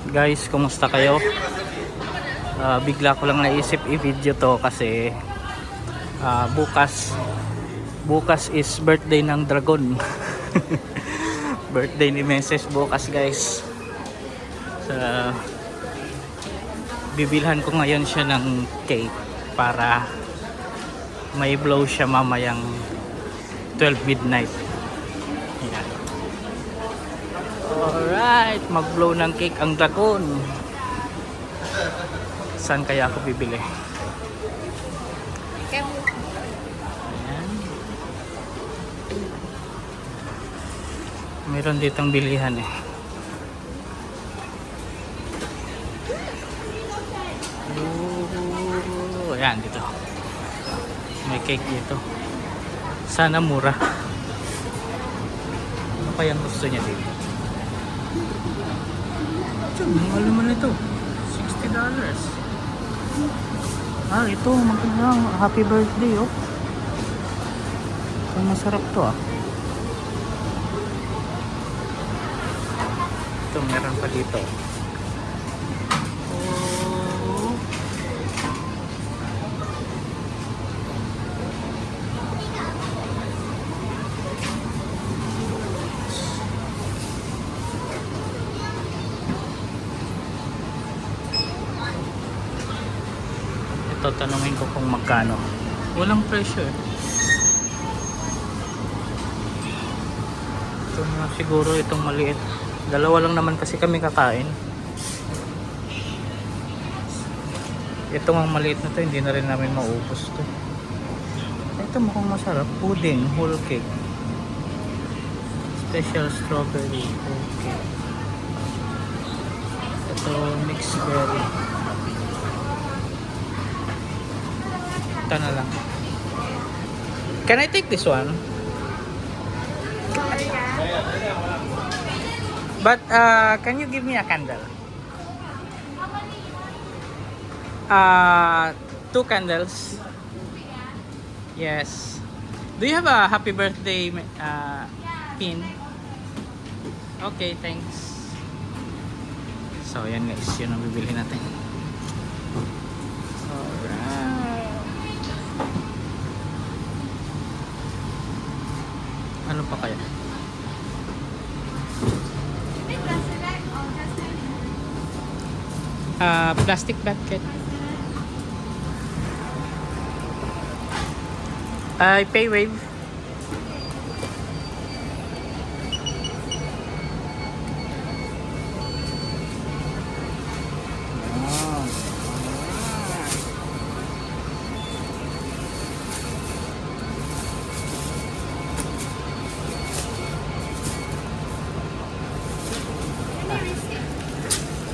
Guys, kumusta kayo? Bigla ko lang naisip i-video to kasi bukas is birthday ng dragon. Birthday ni Meses bukas, guys. So, bibilhan ko ngayon siya ng cake para may blow siya mamayang 12 midnight. Yan. Alright, mag-blow ng cake ang dragon. Saan kaya ako bibili? Ayan. Meron ditong bilihan eh. Ayan, dito. May cake dito. Sana mura. Ano kayang gusto niya dito? Mahal naman ito. $60. Ito. Magandang happy birthday, oh. Ang masarap to, ah. Ito, meron pa dito. Oh. Ito, tanungin ko kung magkano. Walang presyo eh. Ito na siguro itong maliit. Dalawa lang naman kasi kami kakain. Itong ang maliit na to, hindi na rin namin maubos to. Ito mukhang masarap. Pudding, whole cake. Special strawberry whole cake. Ito mixed berry. Ito na lang. Can I take this one? But can you give me a candle? 2 candles. Yes. Do you have a happy birthday pin? Okay, thanks. So yan guys, yun ang bibili natin. Alright. Ano pa kaya? Plastic bucket. I pay wave.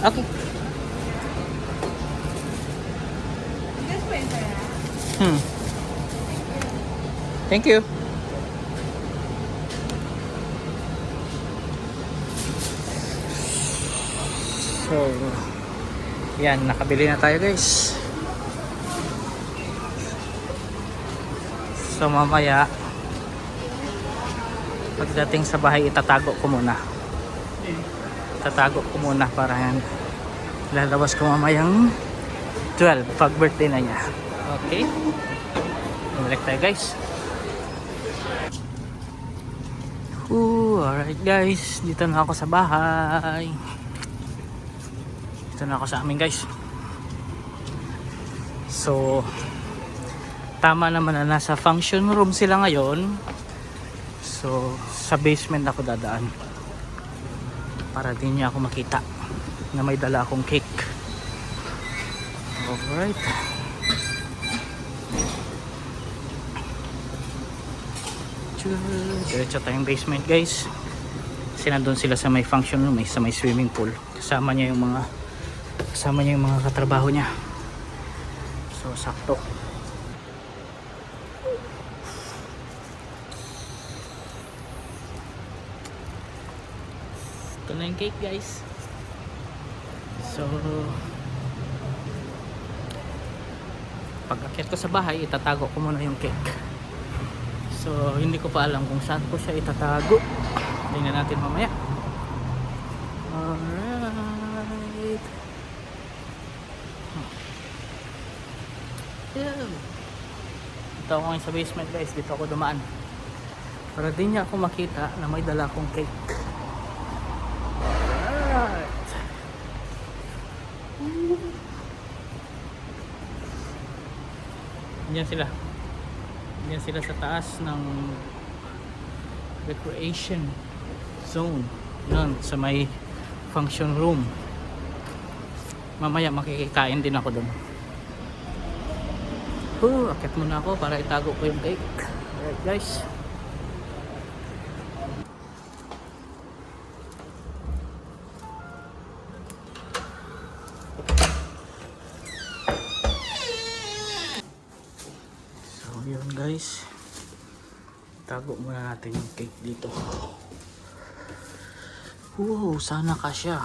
Okay. Thank you. So, yan, nakabili na tayo guys. So mamaya pagdating sa bahay itatago ko muna. Itatago ko muna para yan lalabas ko mamayang 12 pag birthday na niya. Okay. Bumalik tayo guys. Alright guys, dito na ako sa bahay. Dito na ako sa amin guys. So tama naman na nasa function room sila ngayon. So sa basement ako dadaan para din niya ako makita na may dala akong cake. Alright. Diretso tayong basement guys. Kasi nandun sila sa may function room, sa may swimming pool. Kasama niya yung mga katrabaho niya. So sakto. Ito na yung cake guys. So pag akyat ko sa bahay itatago ko muna yung cake. So hindi ko pa alam kung saan ko siya itatago. Tingnan natin mamaya. Alright. Yeah. Dito ako ngayon sa basement guys. Dito ako dumaan. Para din niya ako makita na may dala akong cake. Alright. Diyan sila. Diyan sila sa taas ng recreation zone. Yan, sa may function room. Mamaya makikikain din ako doon. Akit muna ako para itago ko yung cake. Alright guys. Yun guys, tago muna natin yung cake dito. Wow, sana kasya.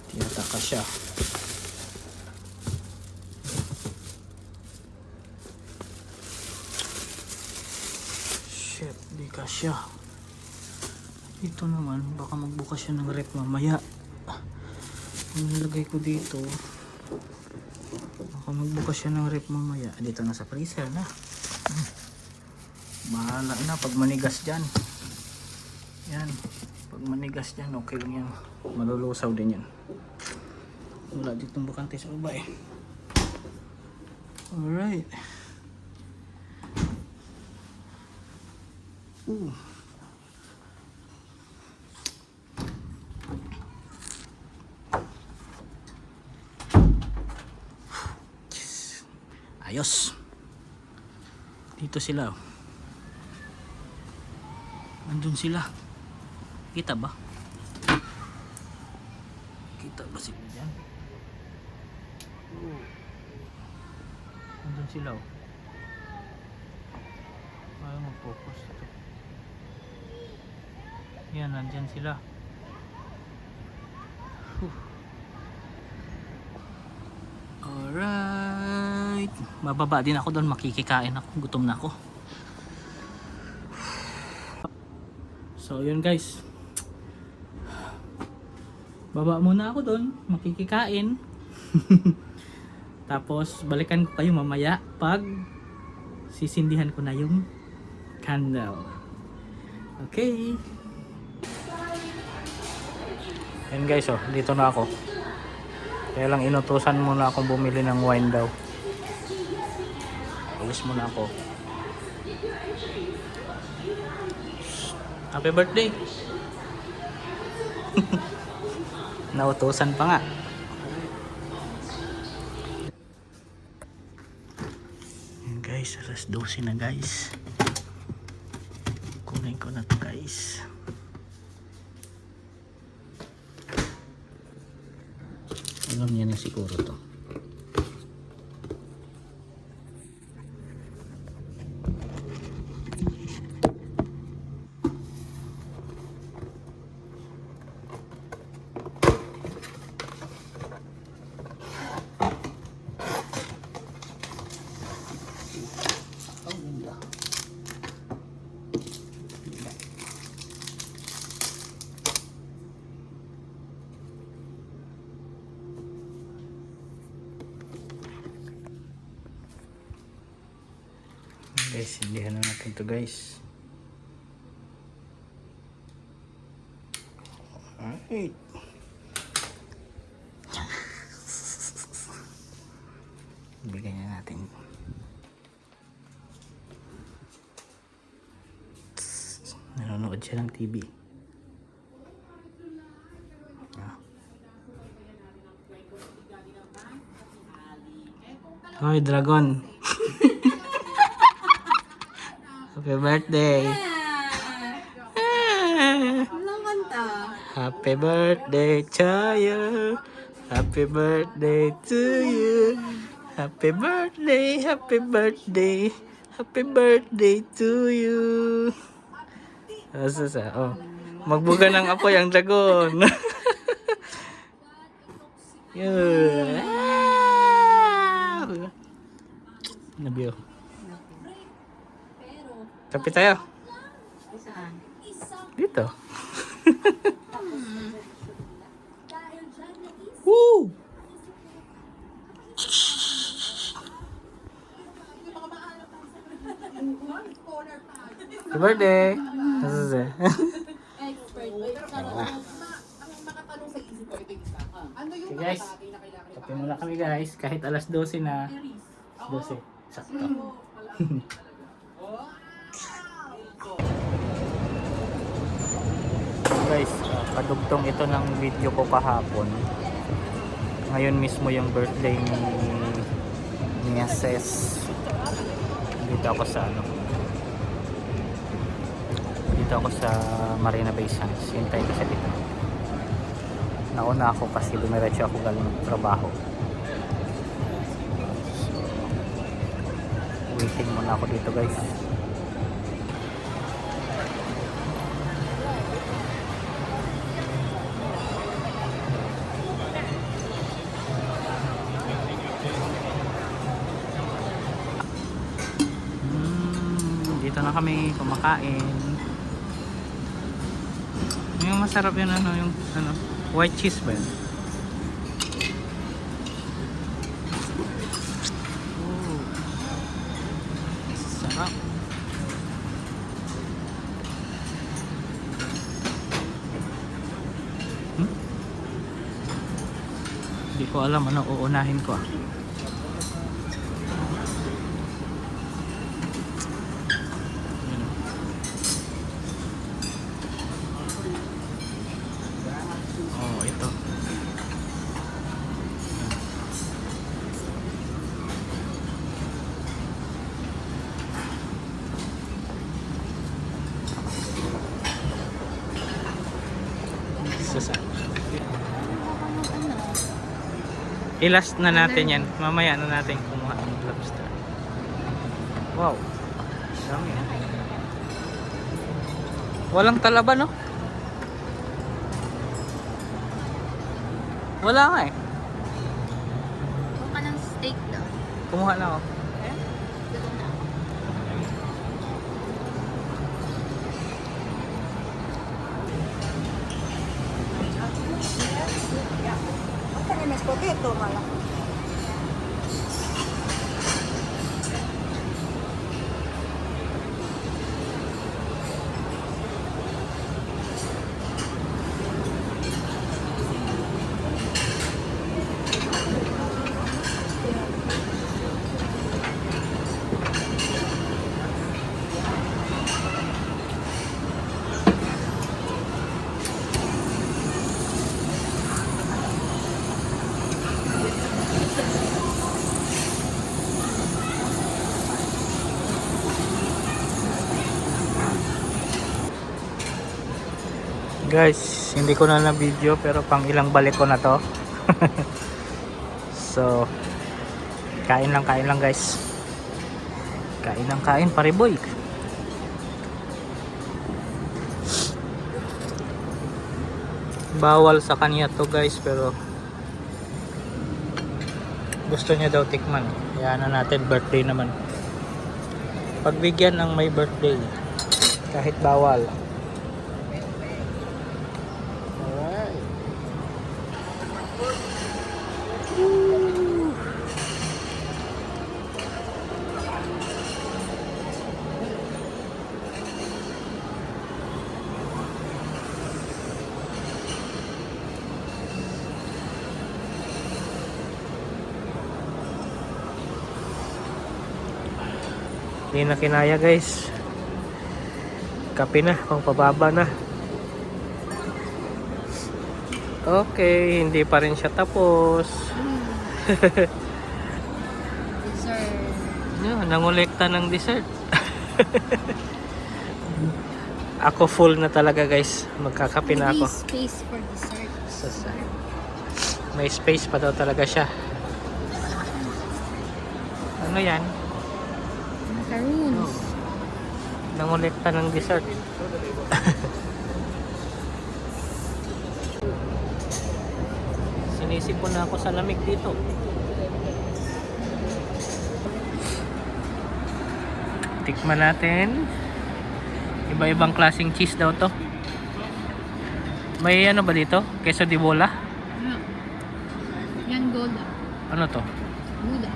Tiyata kasya. Shit, di kasya. Ito naman, baka magbukas siya ng rep mamaya. Nilagay ko dito, baka magbukas siya ng rep mamaya. Dito na sa freezer na. Bahala na pag manigas dyan. Yan, pag manigas dyan okay lang yan, malulusaw din yan. Wala ditong bakante sa baba eh. Alright. Ayos. Dito sila. Andun sila. Kita ba? Kita ba sila dyan? Andun sila. Ayaw mag-focus ito. Yan, nandyan sila. Alright. Mababa din ako doon, makikikain ako, gutom na ako. So yun guys, baba muna ako doon, makikikain. Tapos balikan ko kayo mamaya pag sisindihan ko na yung candle. Okay. Yan guys, oh, dito na ako. Kaya lang inutusan muna akong bumili ng wine daw. Alis muna ako. Happy birthday! Nautusan pa nga. Yan guys, alas 12 na guys. Kunin ko na to guys. Alam niya na siguro to. Guys, sindihan na natin to guys. Alright. Bigyan na natin. Nanonood siya ng TV. Hoy, dragon. Happy birthday. Happy birthday to you. Happy birthday to you. Happy birthday, happy birthday. Happy birthday to you. Asa oh. Magbuga ng apoy ang dragon. Yeah. Nabiyo. Tapi tayo. Saan? Dito. Woo! Happy birthday! Okay guys, kape muna kami guys. Kahit alas 12 na. 12. Sakto. Guys, kadugtong ito ng video ko kahapon. Ngayon mismo yung birthday ni Ses. Dito ako sa Marina Bay Sands. Hintay ko siya dito. Nauna ako kasi dumiretso ako galing trabaho. So, waiting muna ako dito guys. Dito na kami kumakain. Yung masarap yun yung white cheese ba yun? Oh, sarap. Hindi ko alam ano uunahin ko. Oh, ito. I-last na natin yan. Mamaya na natin kumuha ng lobster. Wow. Dami. Walang talaba, no? Wala nga eh. Kung ka ng steak doon. Kumuha na ako. Doon na. Mas potato malah. Guys, hindi ko na na-video pero pang ilang balik ko na to. So, kain lang guys. Kain pariboy. Bawal sa kanya to guys pero gusto niya daw tikman. Kaya na natin, birthday naman. Pagbigyan ng may birthday kahit bawal. Hindi na kinaya guys. Kape na, pababa na. Okay, hindi pa rin siya tapos. Dessert. Nangolekta ng dessert. Ako full na talaga guys. Magkakape na ako. May space for dessert. May space pa daw talaga siya. Ano yan? Macaroons. Nangolekta ng dessert. Sinisipon na ako sa lamig dito. Tikman natin. Iba-ibang klaseng cheese daw to. May ano ba dito? Queso de bola? Yan, Gouda. Ano to? Gouda.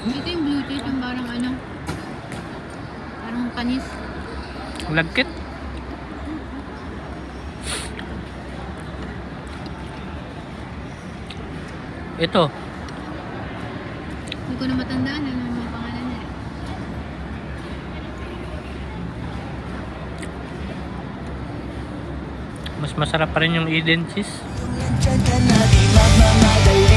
Ito yung blue cheese, yung parang ano, parang panis. Lagkit? Ito. Hindi ko na matandaan ano yung mga pangalan nila. Mas masarap pa rin yung Eden cheese. Diyan ka na di magmamadali